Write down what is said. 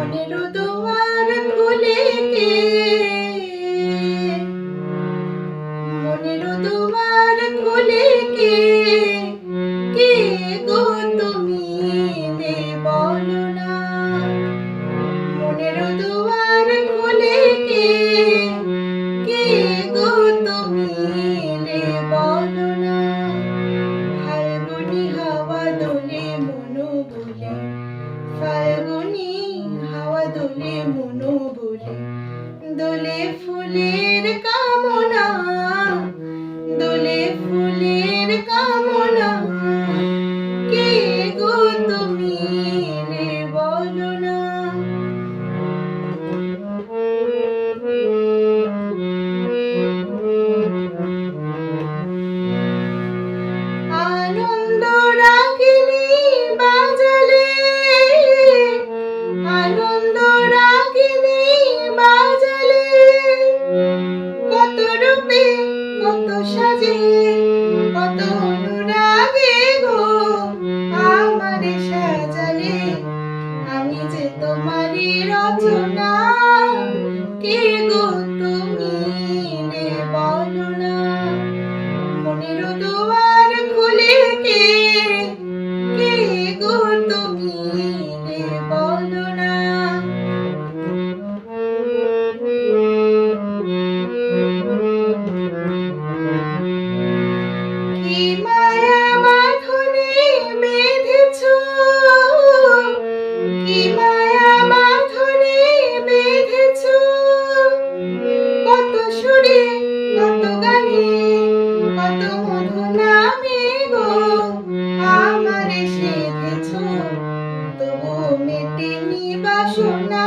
মনের দুয়ার খুলে কে, মনের দুয়ার খুলে কে, কে গো তুমি রে বলো না। মনের দুয়ার খুলে কে, কে গো তুমি রে বলো না। ফাল্গুনি হাওয়া দোলে মনো বলে, ফাল্গুনি হাওয়া দোলে মনো বলে, দোলে ফুলের কামনা, দোলে ফুলের কামনা, কে গো তুমি রে বলো না। আনন্দ রাগিনী বাজালে, আনন্দ রাগিনী বাজালে, কত রূপে কত সাজে কত অনুরাগে গো আমারে সাজালে। আমি যে তোমারই রচনা, কে গো তুমি রে বলো না। মনের দুয়ার খুলে কে, কে গো তুমি রে বলো না। কি মায়া বাঁধনে বেঁধেছো, কি মায়া বাঁধনে বেঁধেছো, কত সুরে কত গানে কত মধু নামে গো আমারে সেধেছো, তবু মেটেনি বাসনা।